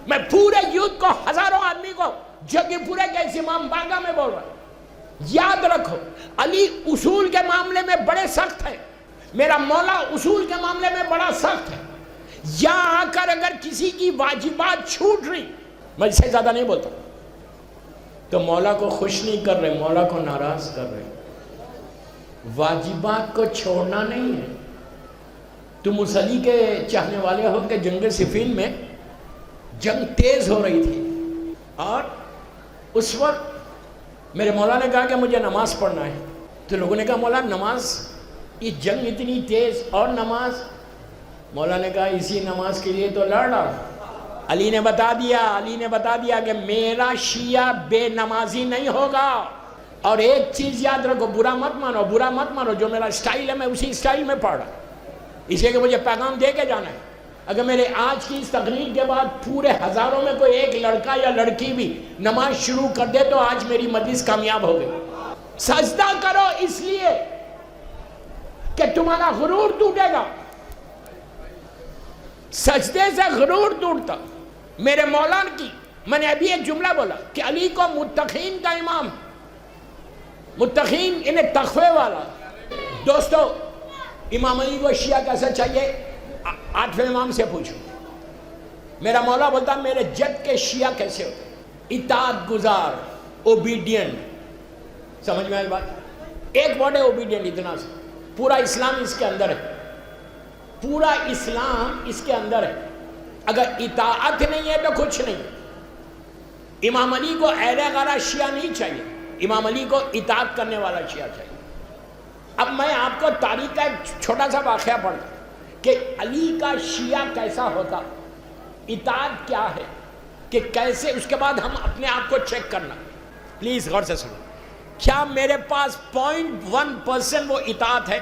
میں پورے یوتھ کو، ہزاروں آدمی کو جگہ پورے کے امام باغا میں بول رہا ہوں، یاد رکھو علی اصول کے معاملے میں بڑے سخت ہے، میرا مولا اصول کے معاملے میں بڑا سخت ہے. یہاں آ کر اگر کسی کی واجبات چھوٹ رہی، میں اس سے زیادہ نہیں بولتا، تو مولا کو خوش نہیں کر رہے، مولا کو ناراض کر رہے. واجبات کو چھوڑنا نہیں ہے. تم اس علی کے چاہنے والے ہو کہ جنگ صفین میں جنگ تیز ہو رہی تھی، اور اس وقت میرے مولا نے کہا کہ مجھے نماز پڑھنا ہے. تو لوگوں نے کہا مولا نماز، یہ جنگ اتنی تیز اور نماز. مولا نے کہا اسی نماز کے لیے تو لڑ رہا. علی نے بتا دیا کہ میرا شیعہ بے نمازی نہیں ہوگا. اور ایک چیز یاد رکھو، برا مت مانو، جو میرا سٹائل ہے میں اسی سٹائل میں پڑھ رہا، اس لیے کہ مجھے پیغام دے کے جانا ہے. اگر میرے آج کی اس تقریر کے بعد پورے ہزاروں میں کوئی ایک لڑکا یا لڑکی بھی نماز شروع کر دے تو آج میری مجلس کامیاب ہو گئی. سجدہ کرو اس لیے کہ تمہارا غرور ٹوٹے گا. سجدے سے غرور ٹوٹتا. میرے مولا کی، میں نے ابھی ایک جملہ بولا کہ علی کو متقین کا امام، متقین انہیں تقوی والا. دوستو امام علی کو شیعہ کیسا چاہیے؟ 8ویں امام سے پوچھو. میرا مولا بولتا میرے جد کے شیعہ کیسے ہوتے؟ اطاعت گزار، اوبیڈینٹ. سمجھ میں آئی بات؟ ایک ورڈ ہے اوبیڈینٹ، اتنا سے پورا اسلام اس کے اندر ہے. پورا اسلام اس کے اندر ہے. اگر اطاعت نہیں ہے تو کچھ نہیں. امام علی کو اہل غارہ شیعہ نہیں چاہیے، امام علی کو اطاعت کرنے والا شیعہ چاہیے. اب میں آپ کو تاریخ کا ایک چھوٹا سا واقعہ پڑھتا کہ علی کا شیعہ کیسا ہوتا، اطاعت کیا ہے، کہ کیسے، اس کے بعد ہم اپنے آپ کو چیک کرنا. پلیز غور سے سنو. کیا میرے پاس 0.1% وہ اطاعت ہے؟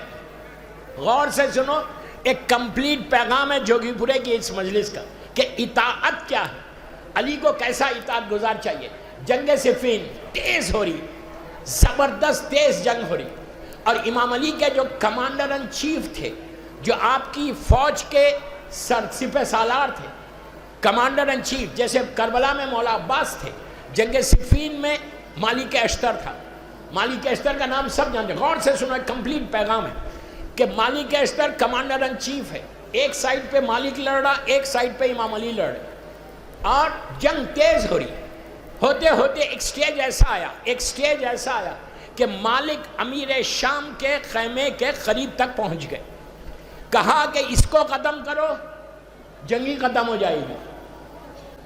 غور سے سنو. ایک کمپلیٹ پیغام ہے جوگی پورے کی اس مجلس کا کہ اطاعت کیا ہے، علی کو کیسا اطاعت گزار چاہیے. جنگ صفین تیز ہو رہی، زبردست تیز جنگ ہو رہی، اور امام علی کے جو کمانڈر ان چیف تھے، جو آپ کی فوج کے سپہ سالار تھے، کمانڈر ان چیف، جیسے کربلا میں مولا عباس تھے، جنگ صفین میں مالک اشتر تھا. مالک اشتر کا نام سب جانتے ہیں. غور سے سنو، ایک کمپلیٹ پیغام ہے کہ مالک اشتر کمانڈر ان چیف ہے. ایک سائیڈ پہ مالک لڑ رہا، ایک سائیڈ پہ امام علی لڑ رہے، اور جنگ تیز ہو رہی. ہوتے ہوتے ایک سٹیج ایسا آیا کہ مالک امیر شام کے خیمے کے قریب تک پہنچ گئے. کہا کہ اس کو ختم کرو، جنگی ختم ہو جائے گی.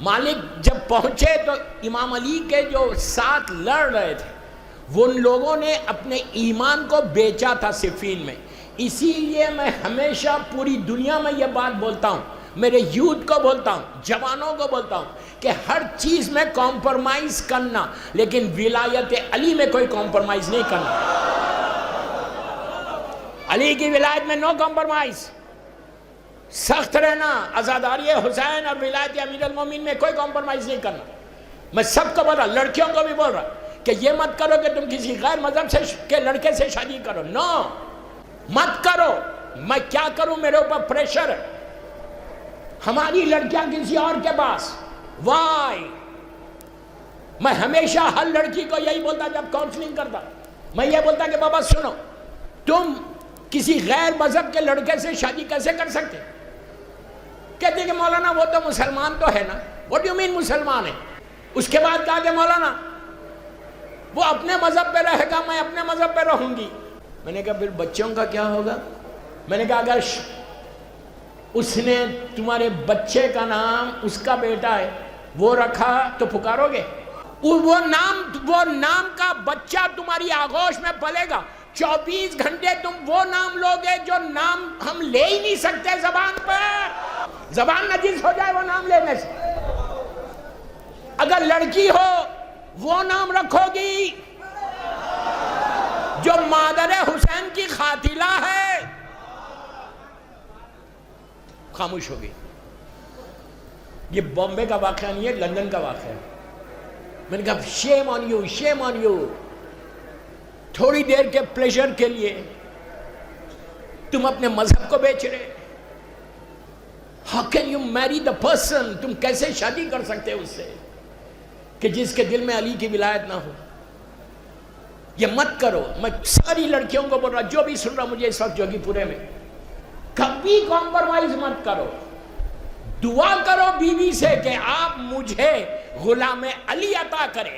مالک جب پہنچے تو امام علی کے جو ساتھ لڑ رہے تھے، وہ ان لوگوں نے اپنے ایمان کو بیچا تھا صفین میں. اسی لیے میں ہمیشہ پوری دنیا میں یہ بات بولتا ہوں، میرے یوتھ کو بولتا ہوں، جوانوں کو بولتا ہوں کہ ہر چیز میں کمپرمائز کرنا، لیکن ولایت علی میں کوئی کمپرمائز نہیں کرنا. علی کی ولایت میں نو کمپرمائز، سخت رہنا. عزاداری حسین اور ولایت امیر المومنین میں کوئی کمپرمائز نہیں کرنا. میں سب کو بول رہا، لڑکیوں کو بھی بول رہا کہ یہ مت کرو کہ تم کسی غیر مذہب سے کے لڑکے سے شادی کرو. نو، مت کرو. میں کیا کروں، میرے اوپر پریشر ہے. ہماری لڑکیاں کسی اور کے پاس، وائی. میں ہمیشہ ہر لڑکی کو یہی بولتا جب کاؤنسلنگ کرتا، میں یہ بولتا کہ بابا سنو، تم کسی غیر مذہب کے لڑکے سے شادی کیسے کر سکتے؟ کہتے کہ مولانا وہ تو مسلمان تو ہے نا. What do you mean مسلمان ہے؟ اس کے بعد کہا کہ مولانا وہ اپنے مذہب پہ رہے گا، میں اپنے مذہب پہ رہوں گی. میں نے کہا پھر بچوں کا کیا ہوگا؟ میں نے کہا اگر اس نے تمہارے بچے کا نام اس کا بیٹا ہے وہ رکھا تو پکارو گے؟ وہ نام کا بچہ تمہاری آغوش میں پلے گا. 24 گھنٹے تم وہ نام لوگے جو نام ہم لے ہی نہیں سکتے زبان پر. زبان نجس ہو جائے وہ نام لینے سے. اگر لڑکی ہو وہ نام رکھو گی جو مادر حسین کی قاتلہ ہے، خاموش ہوگی. یہ بامبے کا واقعہ نہیں ہے، لندن کا واقعہ ہے. میں نے کہا شیم on you, shame on you. تھوڑی دیر کے پلیزر کے لیے تم اپنے مذہب کو بیچ رہے. How can you marry the person? تم کیسے شادی کر سکتے اس سے کہ جس کے دل میں علی کی ولایت نہ ہو؟ یہ مت کرو. میں ساری لڑکیوں کو بول رہا، جو بھی سن رہا مجھے اس وقت جوگی پورے میں، کبھی کمپرومائز مت کرو. دعا کرو بیوی سے کہ آپ مجھے غلام علی عطا کرے.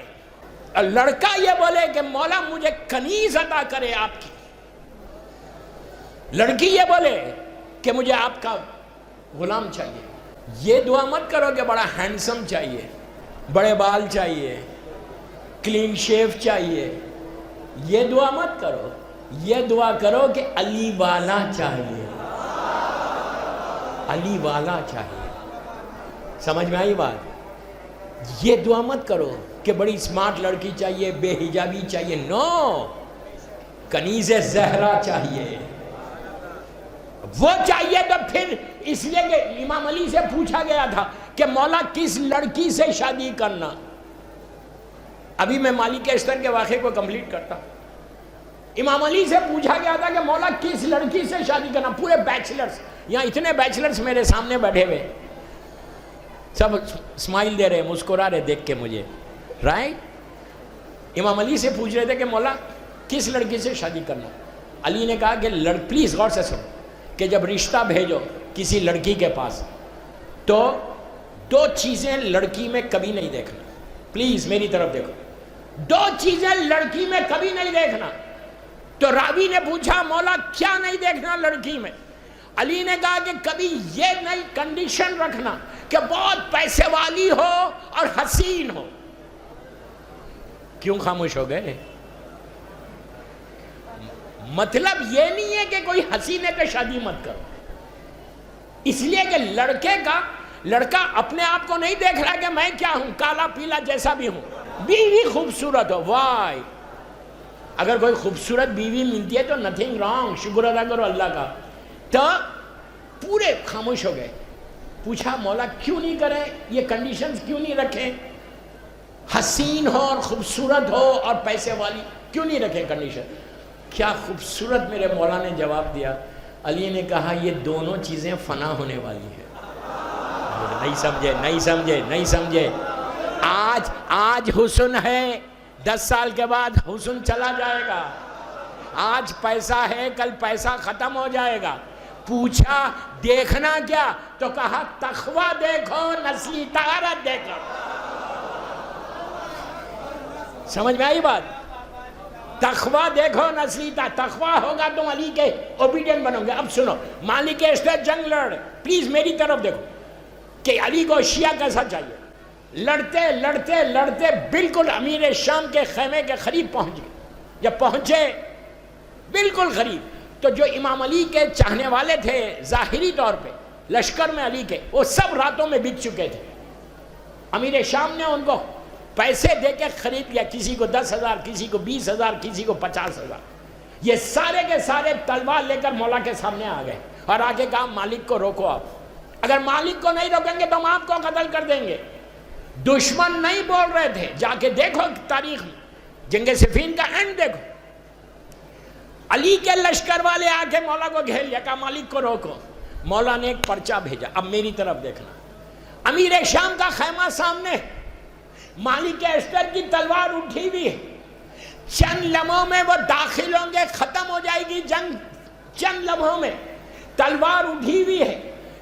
اور لڑکا یہ بولے کہ مولا مجھے کنیز عطا کرے آپ کی. لڑکی یہ بولے کہ مجھے آپ کا غلام چاہیے. یہ دعا مت کرو کہ بڑا ہینڈسم چاہیے، بڑے بال چاہیے، کلین شیف چاہیے. یہ دعا مت کرو. یہ دعا کرو کہ علی والا چاہیے، علی والا چاہیے. سمجھ میں آئی بات؟ یہ دعا مت کرو کہ بڑی سمارٹ لڑکی چاہیے، بے حجابی چاہیے. نو، کنیز زہرا چاہیے. وہ چاہیے تو پھر اس لیے کہ امام علی سے پوچھا گیا تھا کہ مولا کس لڑکی سے شادی کرنا. ابھی میں مالک اشتر کے واقعے کو کمپلیٹ کرتا. امام علی سے پوچھا گیا تھا کہ مولا کس لڑکی سے شادی کرنا. پورے بیچلرز، یہاں اتنے بیچلرز میرے سامنے بیٹھے ہوئے، سب اسمائل دے رہے، مسکرا رہے دیکھ کے مجھے، رائٹ. امام علی سے پوچھ رہے تھے کہ مولا کس لڑکی سے شادی کرنا. علی نے کہا کہ پلیز غور سے سنو کہ جب رشتہ بھیجو کسی لڑکی کے پاس تو دو چیزیں لڑکی میں کبھی نہیں دیکھنا. پلیز میری طرف دیکھو، دو چیزیں لڑکی میں کبھی نہیں دیکھنا. تو راوی نے پوچھا مولا کیا نہیں دیکھنا لڑکی میں؟ علی نے کہا کہ کبھی یہ نئی کنڈیشن رکھنا کہ بہت پیسے والی ہو اور حسین ہو. کیوں خاموش ہو گئے؟ مطلب یہ نہیں ہے کہ کوئی حسینے پہ شادی مت کرو، اس لیے کہ لڑکا اپنے آپ کو نہیں دیکھ رہا کہ میں کیا ہوں، کالا پیلا جیسا بھی ہوں. بیوی خوبصورت ہو، وائی. اگر کوئی خوبصورت بیوی ملتی ہے تو نتھنگ رانگ، شکر ادا کرو اللہ کا. تو پورے خاموش ہو گئے. پوچھا مولا کیوں نہیں کریں یہ کنڈیشنز، کیوں نہیں رکھیں؟ حسین ہو اور خوبصورت ہو اور پیسے والی، کیوں نہیں رکھیں کنڈیشن؟ کیا خوبصورت میرے مولا نے جواب دیا. علی نے کہا یہ دونوں چیزیں فنا ہونے والی ہیں. نہیں سمجھے. آج حسن ہے، 10 سال کے بعد حسن چلا جائے گا. آج پیسہ ہے، کل پیسہ ختم ہو جائے گا. پوچھا دیکھنا کیا؟ تو کہا تقوی دیکھو، نسلی طہارت دیکھو. سمجھ میں آئی بات؟ تقوی دیکھو، نسلی تقوی ہوگا تم علی کے اوبیڈینٹ بنو گے. اب سنو، مالک اشتر جنگ لڑ، پلیز میری طرف دیکھو کہ علی کو شیعہ کیسا چاہیے. لڑتے بالکل امیر شام کے خیمے کے قریب پہنچ گئے. جب پہنچے بالکل قریب، تو جو امام علی کے چاہنے والے تھے ظاہری طور پہ لشکر میں علی کے، وہ سب راتوں میں بک چکے تھے. امیر شام نے ان کو پیسے دے کے خرید لیا، کسی کو 10,000، کسی کو 20,000، کسی کو 50,000. یہ سارے کے سارے تلوار لے کر مولا کے سامنے آ گئے اور آگے کہا مالک کو روکو. آپ اگر مالک کو نہیں روکیں گے تو ہم آپ کو قتل کر دیں گے. دشمن نہیں بول رہے تھے، جا کے دیکھو تاریخ میں، جنگ صفین کا اینڈ دیکھو. علی کے لشکر والے آ کے مولا کو گھیر لیا، کہا مالک کو روکو. مولا نے ایک پرچہ بھیجا. اب میری طرف دیکھنا، امیر شام کا خیمہ سامنے، مالک اشتر کی تلوار اٹھی ہوئی ہے. چند لمحوں میں وہ داخل ہوں گے، ختم ہو جائے گی جنگ. چند لمحوں میں تلوار اٹھی ہوئی ہے.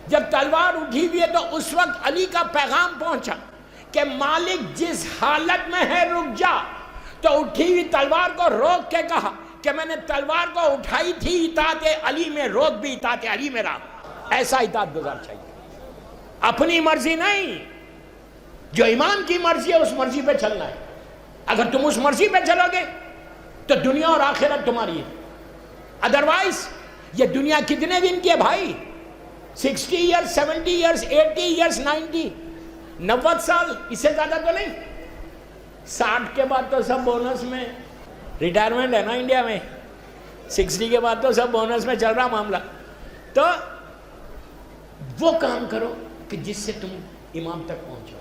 جب تلوار اٹھی ہوئی ہے تو اس وقت علی کا پیغام پہنچا کہ مالک جس حالت میں ہے رک جا. تو اٹھی ہوئی تلوار کو روک کے کہا کہ میں نے تلوار کو اٹھائی تھی اطاعت علی میں، روک بھی اطاعت علی میں رہا. ایسا اطاعت گزار چاہیے، اپنی مرضی نہیں. جو امام کی مرضی ہے اس مرضی پہ چلنا ہے. اگر تم اس مرضی پہ چلو گے تو دنیا اور آخرت تمہاری ہے. ادروائز یہ دنیا کتنے دن کی ہے بھائی؟ 60 ایئرز، 70 ایئرز، 80 ایئرز، 90 سال، اس سے زیادہ تو نہیں. 60 کے بعد تو سب بونس میں ریٹائرمنٹ ہے نا انڈیا میں. 60 کے بعد تو سب بونس میں چل رہا معاملہ. تو وہ کام کرو کہ جس سے تم امام تک پہنچو.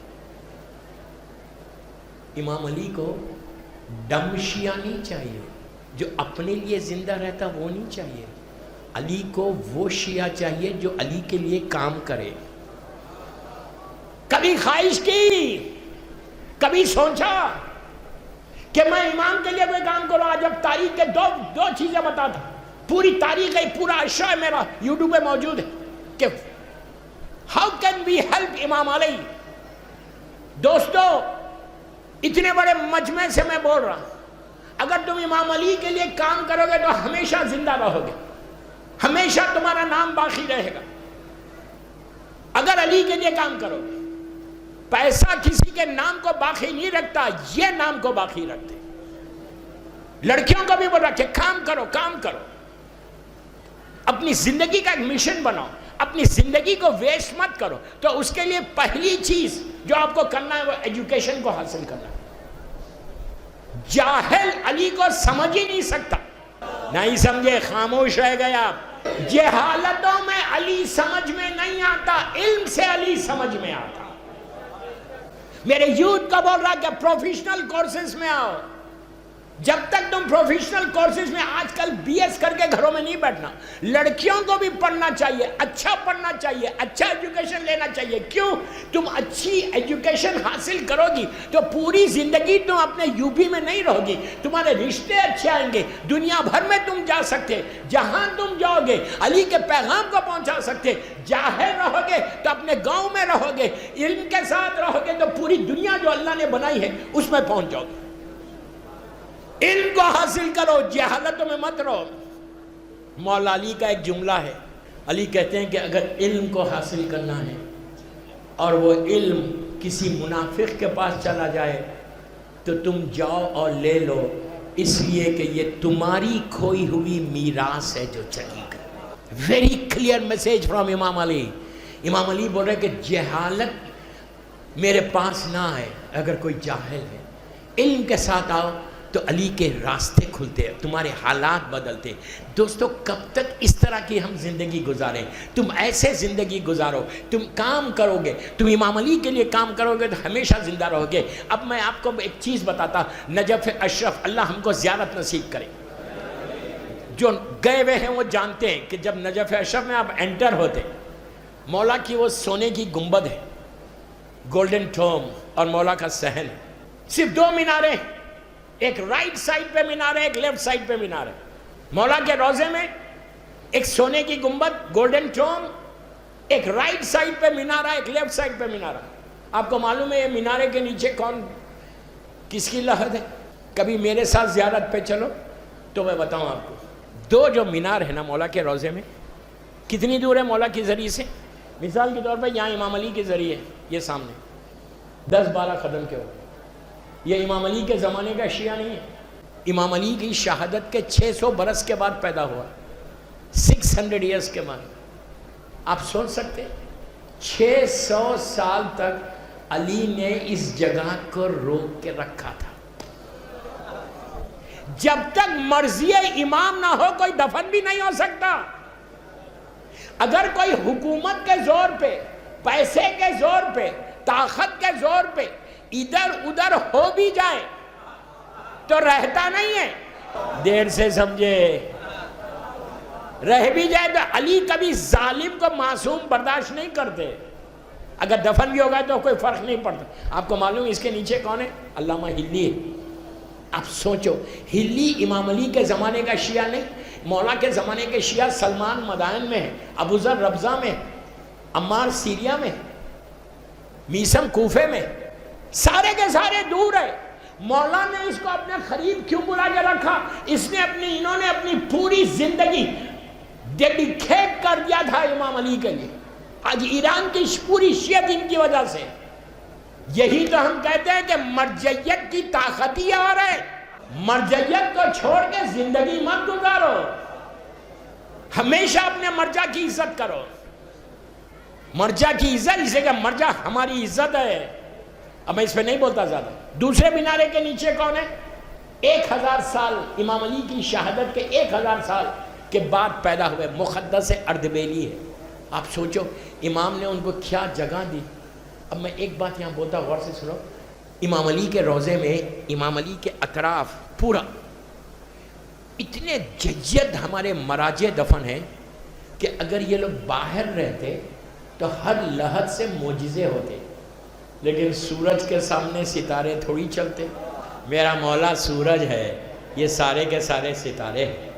امام علی کو ڈم شیعہ نہیں چاہیے جو اپنے لیے زندہ رہتا، وہ نہیں چاہیے. علی کو وہ شیعہ چاہیے جو علی کے لیے کام کرے. کبھی خواہش کی، کبھی سوچا کہ میں امام کے لیے کوئی کام کروں؟ آج اب تاریخ کے دو چیزیں بتاتا، پوری تاریخ ہے، پورا اشرا میرا یوٹیوب پہ موجود ہے کہ ہاؤ کین وی ہیلپ امام علی۔ دوستو اتنے بڑے مجمع سے میں بول رہا ہوں، اگر تم امام علی کے لیے کام کرو گے تو ہمیشہ زندہ رہو گے، ہمیشہ تمہارا نام باقی رہے گا۔ اگر علی کے لیے کام کرو گے، پیسہ کسی کے نام کو باقی نہیں رکھتا، یہ نام کو باقی رکھتے۔ لڑکیوں کو بھی بول رہا کہ کام کرو، کام کرو، اپنی زندگی کا ایک مشن بناؤ، اپنی زندگی کو ویسٹ مت کرو۔ تو اس کے لیے پہلی چیز جو آپ کو کرنا ہے وہ ایجوکیشن کو حاصل کرنا ہے۔ جاہل علی کو سمجھ ہی نہیں سکتا، نہیں سمجھے خاموش رہ گیا آپ۔ جہالتوں میں علی سمجھ میں نہیں آتا، علم سے علی سمجھ میں آتا۔ میرے یوتھ کو بول رہا کہ پروفیشنل کورسز میں آؤ۔ جب تک تم پروفیشنل کورسز میں، آج کل بی ایس کر کے گھروں میں نہیں بیٹھنا، لڑکیوں کو بھی پڑھنا چاہیے، اچھا پڑھنا چاہیے، اچھا ایجوکیشن لینا چاہیے۔ کیوں؟ تم اچھی ایجوکیشن حاصل کرو گی تو پوری زندگی تم اپنے یو پی میں نہیں رہو گی، تمہارے رشتے اچھے آئیں گے، دنیا بھر میں تم جا سکتے، جہاں تم جاؤ گے علی کے پیغام کو پہنچا سکتے۔ جاہل رہو گے تو اپنے گاؤں میں رہو گے، علم کے ساتھ رہو گے تو پوری دنیا جو اللہ نے بنائی ہے اس میں پہنچ جاؤ گے۔ علم کو حاصل کرو، جہالتوں میں مت رہو۔ مولا علی کا ایک جملہ ہے، علی کہتے ہیں کہ اگر علم کو حاصل کرنا ہے اور وہ علم کسی منافق کے پاس چلا جائے تو تم جاؤ اور لے لو، اس لیے کہ یہ تمہاری کھوئی ہوئی میراث ہے جو چلی گئی۔ ویری کلیئر میسج فرام امام علی۔ امام علی بول رہے کہ جہالت میرے پاس نہ آئے، اگر کوئی جاہل ہے علم کے ساتھ آؤ تو علی کے راستے کھلتے ہیں، تمہارے حالات بدلتے۔ دوستو کب تک اس طرح کی ہم زندگی گزاریں؟ تم ایسے زندگی گزارو، تم کام کرو گے، تم امام علی کے لیے کام کرو گے تو ہمیشہ زندہ رہو گے۔ اب میں آپ کو ایک چیز بتاتا، نجف اشرف، اللہ ہم کو زیارت نصیب کرے۔ جو گئے ہوئے ہیں وہ جانتے ہیں کہ جب نجف اشرف میں آپ انٹر ہوتے، مولا کی وہ سونے کی گنبد ہے، گولڈن ٹوم، اور مولا کا صحن ہے، صرف دو میناریں، ایک رائٹ سائڈ پہ مینار ہے، ایک لیفٹ سائڈ پہ مینار ہے۔ مولا کے روضے میں ایک سونے کی گنبد، گولڈن ٹوم، ایک رائٹ سائڈ پہ مینارہ، ایک لیفٹ سائڈ پہ مینارہ۔ آپ کو معلوم ہے یہ مینارے کے نیچے کون، کس کی لحد ہے؟ کبھی میرے ساتھ زیارت پہ چلو تو میں بتاؤں آپ کو۔ دو جو مینار ہے نا مولا کے روضے میں، کتنی دور ہے مولا کی ذریعے سے؟ مثال کے طور پہ یہاں امام علی کے ذریعے، یہ سامنے 10-12 قدم کے ہو۔ یہ امام علی کے زمانے کا شیعہ نہیں ہے، امام علی کی شہادت کے 600 برس کے بعد پیدا ہوا، 600 ایئرس کے بعد۔ آپ سوچ سکتے 600 سال تک علی نے اس جگہ کو روک کے رکھا تھا۔ جب تک مرضی امام نہ ہو کوئی دفن بھی نہیں ہو سکتا۔ اگر کوئی حکومت کے زور پہ، پیسے کے زور پہ، طاقت کے زور پہ ادھر ادھر ہو بھی جائے تو رہتا نہیں ہے۔ دیر سے سمجھے، رہ بھی جائے تو علی کبھی ظالم کو معصوم برداشت نہیں کرتے۔ اگر دفن بھی ہوگا تو کوئی فرق نہیں پڑتا۔ آپ کو معلوم اس کے نیچے کون ہے؟ علامہ ہلی ہے۔ آپ سوچو، ہلی امام علی کے زمانے کا شیعہ نہیں، مولا کے زمانے کے شیعہ سلمان مدائن میں ہے، ابو ذر ربضہ میں، عمار سیریا میں، میسم کوفے میں، سارے کے سارے دور ہے۔ مولا نے اس کو اپنے قریب کیوں بلا کے رکھا؟ اس نے انہوں نے اپنی پوری زندگی ڈیڈیکیٹ کر دیا تھا امام علی کے لیے۔ آج ایران کی پوری شیعت ان کی وجہ سے۔ یہی تو ہم کہتے ہیں کہ مرجعیت کی طاقت ہی اور ہے۔ مرجعیت کو چھوڑ کے زندگی مت گزارو، ہمیشہ اپنے مرجع کی عزت کرو۔ مرجع کی عزت، اسے کہ مرجع ہماری عزت ہے۔ اب میں اس پہ نہیں بولتا زیادہ۔ دوسرے مینارے کے نیچے کون ہے؟ 1000 سال امام علی کی شہادت کے 1000 سال کے بعد پیدا ہوئے مقدس اردبیلی ہے۔ آپ سوچو امام نے ان کو کیا جگہ دی۔ اب میں ایک بات یہاں بولتا، غور سے سنو۔ امام علی کے روضے میں، امام علی کے اطراف پورا اتنے جید ہمارے مراجع دفن ہیں کہ اگر یہ لوگ باہر رہتے تو ہر لحظ سے معجزے ہوتے۔ لیکن سورج کے سامنے ستارے تھوڑی چلتے. میرا مولا سورج ہے، یہ سارے کے سارے ستارے ہیں.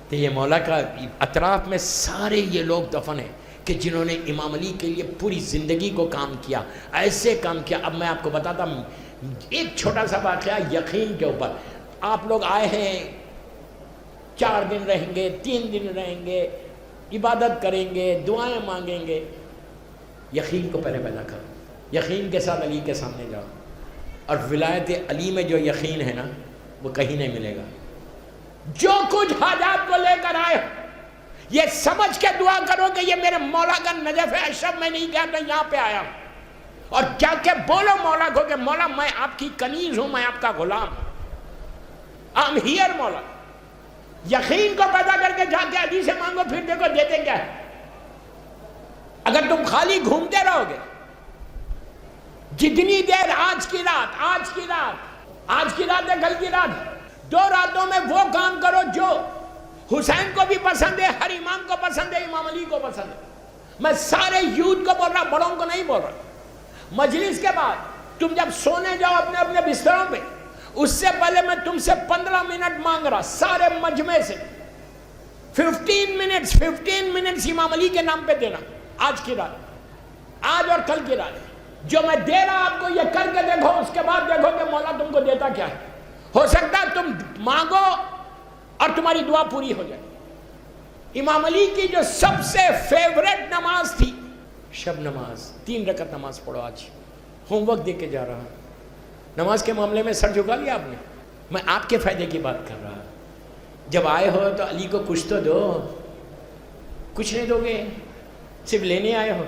تو یہ مولا کا اطراف میں سارے یہ لوگ دفن ہیں کہ جنہوں نے امام علی کے لیے پوری زندگی کو کام کیا، ایسے کام کیا. اب میں آپ کو بتاتا ہوں ایک چھوٹا سا واقعہ یقین کے اوپر. آپ لوگ آئے ہیں، 4 دن رہیں گے، 3 دن رہیں گے، عبادت کریں گے، دعائیں مانگیں گے. یقین کو پہلے پیدا کرو، یقین کے ساتھ علی کے سامنے جاؤ. اور ولایت علی میں جو یقین ہے نا وہ کہیں نہیں ملے گا. جو کچھ حاجات کو لے کر آئے یہ سمجھ کے دعا کرو کہ یہ میرے مولا کا نجف اشرف میں نہیں گیا، میں یہاں پہ آیا ہوں. اور جا کے بولو مولا کو کہ مولا میں آپ کی کنیز ہوں، میں آپ کا غلام ہوں. I'm here مولا. یقین کو پیدا کر کے جا کے علی سے مانگو، پھر دیکھو دیتے کیا ہے. اگر تم خالی گھومتے رہو گے جتنی دیر آج کی رات ہے، کل کی رات، 2 راتوں میں وہ کام کرو جو حسین کو بھی پسند ہے، ہر امام کو پسند ہے، امام علی کو پسند ہے. میں سارے یوتھ کو بول رہا، بڑوں کو نہیں بول رہا. مجلس کے بعد تم جب سونے جاؤ اپنے اپنے بستروں پہ، اس سے پہلے میں تم سے 15 منٹ مانگ رہا سارے مجمع سے. 15 منٹس امام علی کے نام پہ دینا. آج کی رات، آج اور کل کی رات جو میں دے رہا آپ کو، یہ کر کے دیکھو. اس کے بعد دیکھو کہ مولا تم کو دیتا کیا ہے. ہو سکتا ہے تم مانگو اور تمہاری دعا پوری ہو جائے. امام علی کی جو سب سے فیورٹ نماز تھی شب نماز. 3 رکعت نماز پڑھو. آج ہوم ورک دے کے جا رہا ہوں. نماز کے معاملے میں سر جھکا لیا آپ نے. میں آپ کے فائدے کی بات کر رہا. جب آئے ہو تو علی کو کچھ تو دو. کچھ نہیں دو گے، صرف لینے آئے ہو.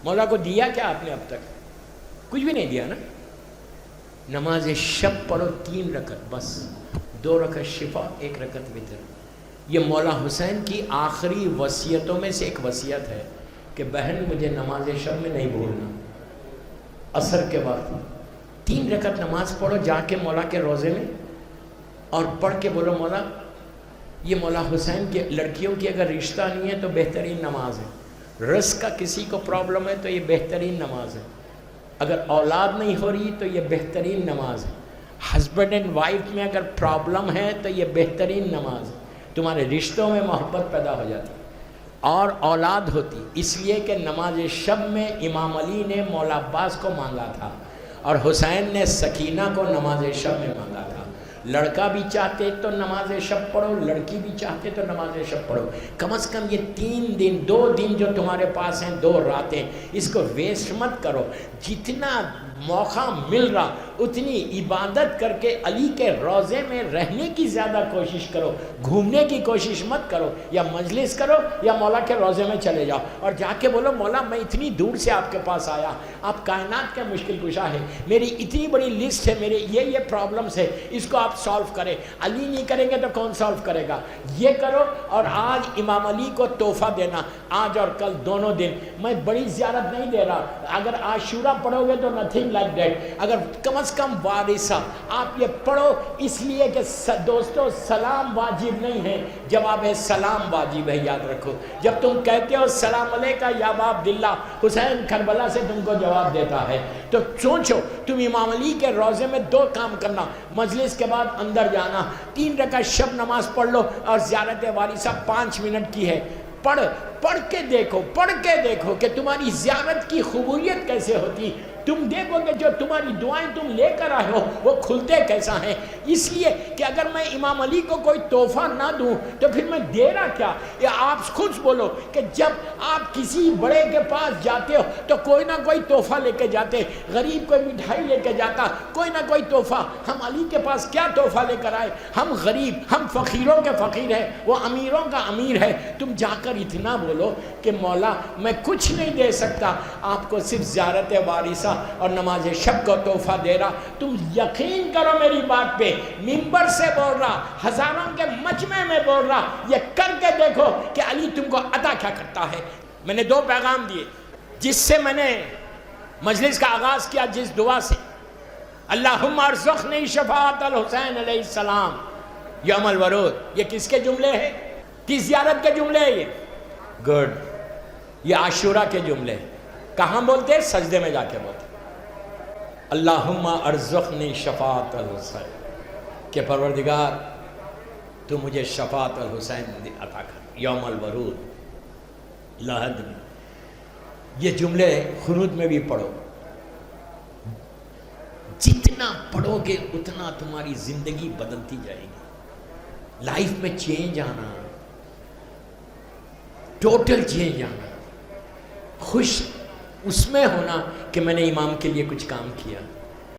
مولا کو دیا کیا آپ نے اب تک؟ کچھ بھی نہیں دیا نا. نماز شب پڑھو 3 رکعت بس. 2 رکعت شفا، 1 رکعت وتر. یہ مولا حسین کی آخری وصیتوں میں سے ایک وصیت ہے کہ بہن مجھے نماز شب میں نہیں بھولنا. عصر کے وقت 3 رکعت نماز پڑھو جا کے مولا کے روزے میں، اور پڑھ کے بولو مولا یہ مولا حسین کے لڑکیوں کی اگر رشتہ نہیں ہے تو بہترین نماز ہے. رزق کا کسی کو پرابلم ہے تو یہ بہترین نماز ہے. اگر اولاد نہیں ہو رہی تو یہ بہترین نماز ہے. ہسبینڈ اینڈ وائف میں اگر پرابلم ہے تو یہ بہترین نماز ہے. تمہارے رشتوں میں محبت پیدا ہو جاتی اور اولاد ہوتی. اس لیے کہ نماز شب میں امام علی نے مولا عباس کو مانگا تھا اور حسین نے سکینہ کو نماز شب میں مانگا تھا. لڑکا بھی چاہتے تو نماز شب پڑھو، لڑکی بھی چاہتے تو نماز شب پڑھو. کم از کم یہ 3 دن 2 دن جو تمہارے پاس ہیں، 2 راتیں، اس کو ویسٹ مت کرو. جتنا موقع مل رہا اتنی عبادت کر کے علی کے روزے میں رہنے کی زیادہ کوشش کرو. گھومنے کی کوشش مت کرو. یا مجلس کرو یا مولا کے روزے میں چلے جاؤ اور جا کے بولو مولا میں اتنی دور سے آپ کے پاس آیا، آپ کائنات کے مشکل کشا ہے، میری اتنی بڑی لسٹ ہے، میرے یہ پرابلمس ہے، اس کو آپ سالو کریں. علی نہیں کریں گے تو کون سالو کرے گا؟ یہ کرو. اور آج امام علی کو تحفہ دینا، آج اور کل دونوں دن. میں بڑی زیارت نہیں دے رہا. اگر عاشورہ پڑھو گے تو نتھنگ لائک دیٹ. اگر کم از کم وارثہ آپ یہ پڑھو، اس لیے کہ دوستو سلام واجب نہیں ہے، جواب سلام واجب ہے. یاد رکھو جب تم کہتے ہو السلام علیکہ یا ابا عبداللہ، حسین کربلا سے تم کو جواب دیتا ہے. تو سوچو تم امام علی کے روزے میں 2 کام کرنا. مجلس کے بعد اندر جانا، 3 رکعت شب نماز پڑھ لو، اور زیارت وارثہ 5 منٹ کی ہے. پڑھ کے دیکھو کہ تمہاری زیارت کی قبولیت کیسے ہوتی. تم دیکھو کہ جو تمہاری دعائیں تم لے کر آئے ہو وہ کھلتے کیسا ہیں. اس لیے کہ اگر میں امام علی کو کوئی تحفہ نہ دوں تو پھر میں دے رہا کیا. یا آپ خود بولو کہ جب آپ کسی بڑے کے پاس جاتے ہو تو کوئی نہ کوئی تحفہ لے کے جاتے. غریب کوئی مٹھائی لے کے جاتا، کوئی نہ کوئی تحفہ. ہم علی کے پاس کیا تحفہ لے کر آئے؟ ہم غریب، ہم فقیروں کے فقیر ہیں، وہ امیروں کا امیر ہے. تم جا کر اتنا بولو کہ مولا میں کچھ نہیں دے سکتا، آپ کو صرف زیارت وارثہ اور نماز شب کو تحفہ دے رہا. تم یقین کرو میری بات پہ، ممبر سے بول رہا، ہزاروں کے مجمع میں بول رہا، یہ کر کے دیکھو کہ علی تم کو عطا کیا کرتا ہے. میں نے 2 پیغام دیے جس سے میں نے مجلس کا آغاز کیا، جس دعا سے اللہم ارزقنی شفاعت الحسین علیہ السلام یوم الورود. یہ کس کے جملے ہیں؟ کس زیارت کے جملے ہیں یہ؟ گڈ، یہ عاشورہ کے جملے. کہاں بولتے؟ سجدے میں جا کے بولتے. اللہم ارزقنی شفاعت الحسین، کہ پروردگار تو مجھے شفاعت الحسین عطا کر یوم الورود لحد میں۔ یہ جملے خنود میں بھی پڑھو، جتنا پڑھو گے اتنا تمہاری زندگی بدلتی جائے گی، لائف میں چینج آنا، ٹوٹل چینج آنا، خوش اس میں ہونا کہ میں نے امام کے لیے کچھ کام کیا۔